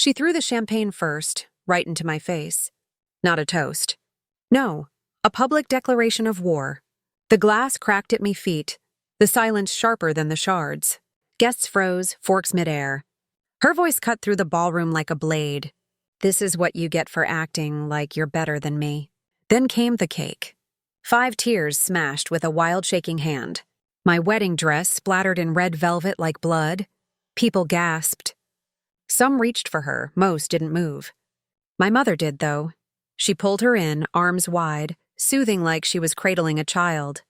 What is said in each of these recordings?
She threw the champagne first, right into my face. Not a toast. No, a public declaration of war. The glass cracked at me feet, the silence sharper than the shards. Guests froze, forks midair. Her voice cut through the ballroom like a blade. This is what you get for acting like you're better than me. Then came the cake. 5 tears smashed with a wild shaking hand. My wedding dress splattered in red velvet like blood. People gasped. Some reached for her, most didn't move. My mother did, though. She pulled her in, arms wide, soothing like she was cradling a child.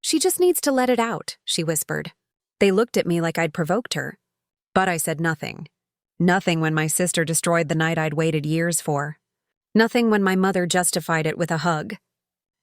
"She just needs to let it out," she whispered. They looked at me like I'd provoked her. But I said nothing. Nothing when my sister destroyed the night I'd waited years for. Nothing when my mother justified it with a hug.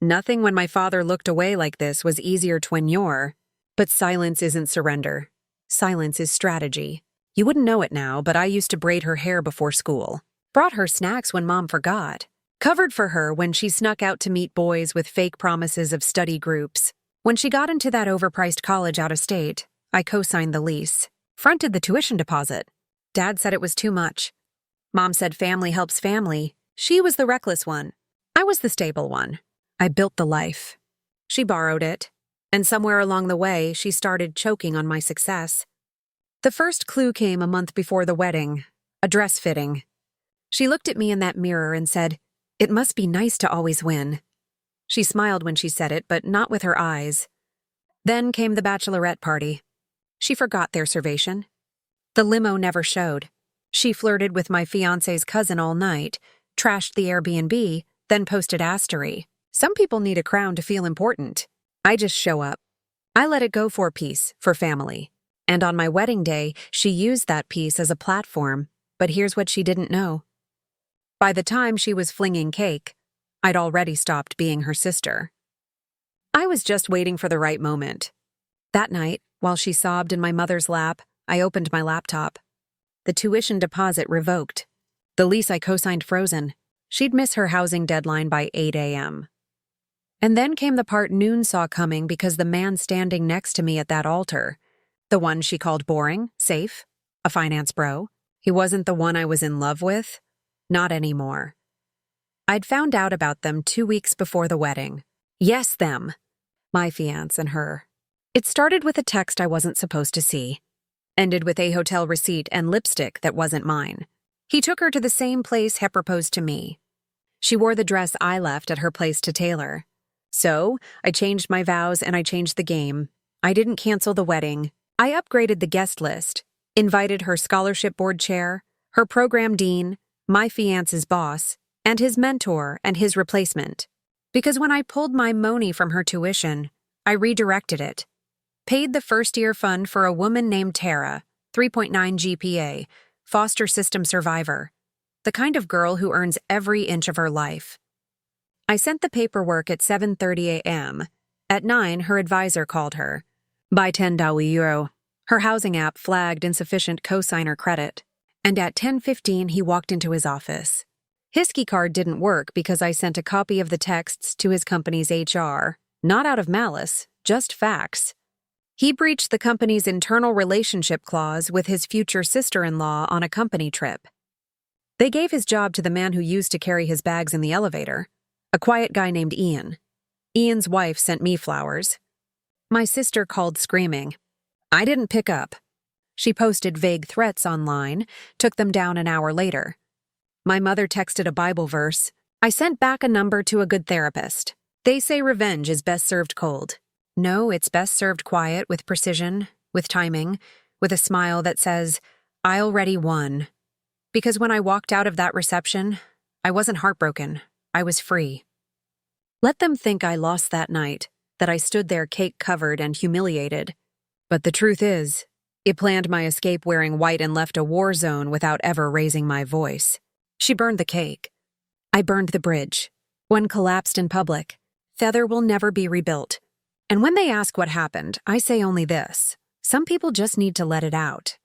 Nothing when my father looked away like this was easier to ignore. But silence isn't surrender. Silence is strategy. You wouldn't know it now, but I used to braid her hair before school. Brought her snacks when Mom forgot. Covered for her when she snuck out to meet boys with fake promises of study groups. When she got into that overpriced college out of state, I co-signed the lease. Fronted the tuition deposit. Dad said it was too much. Mom said family helps family. She was the reckless one. I was the stable one. I built the life. She borrowed it. And somewhere along the way, she started choking on my success. The first clue came a month before the wedding. A dress fitting. She looked at me in that mirror and said, "It must be nice to always win." She smiled when she said it, but not with her eyes. Then came the bachelorette party. She forgot their servation. The limo never showed. She flirted with my fiancé's cousin all night, trashed the Airbnb, then posted astery. Some people need a crown to feel important. I just show up. I let it go for peace, for family. And on my wedding day, she used that piece as a platform. But here's what she didn't know. By the time she was flinging cake, I'd already stopped being her sister. I was just waiting for the right moment. That night, while she sobbed in my mother's lap, I opened my laptop. The tuition deposit revoked. The lease I co-signed frozen. She'd miss her housing deadline by 8 a.m. And then came the part Noon saw coming because the man standing next to me at that altar, the one she called boring, safe, a finance bro, he wasn't the one I was in love with. Not anymore. I'd found out about them 2 weeks before the wedding. Yes, them. My fiancé and her. It started with a text I wasn't supposed to see. Ended with a hotel receipt and lipstick that wasn't mine. He took her to the same place he proposed to me. She wore the dress I left at her place to tailor. So, I changed my vows and I changed the game. I didn't cancel the wedding. I upgraded the guest list, invited her scholarship board chair, her program dean, my fiance's boss, and his mentor and his replacement. Because when I pulled my money from her tuition, I redirected it. Paid the first-year fund for a woman named Tara, 3.9 GPA, foster system survivor. The kind of girl who earns every inch of her life. I sent the paperwork at 7:30 a.m. At 9, her advisor called her. By €10. Her housing app flagged insufficient cosigner credit. And at 10:15, he walked into his office. His key card didn't work because I sent a copy of the texts to his company's HR, not out of malice, just facts. He breached the company's internal relationship clause with his future sister-in-law on a company trip. They gave his job to the man who used to carry his bags in the elevator, a quiet guy named Ian. Ian's wife sent me flowers. My sister called screaming. I didn't pick up. She posted vague threats online, took them down an hour later. My mother texted a Bible verse. I sent back a number to a good therapist. They say revenge is best served cold. No, it's best served quiet, with precision, with timing, with a smile that says, I already won. Because when I walked out of that reception, I wasn't heartbroken. I was free. Let them think I lost that night, that I stood there cake-covered and humiliated. But the truth is, it planned my escape wearing white and left a war zone without ever raising my voice. She burned the cake. I burned the bridge. One collapsed in public. Feather will never be rebuilt. And when they ask what happened, I say only this. Some people just need to let it out.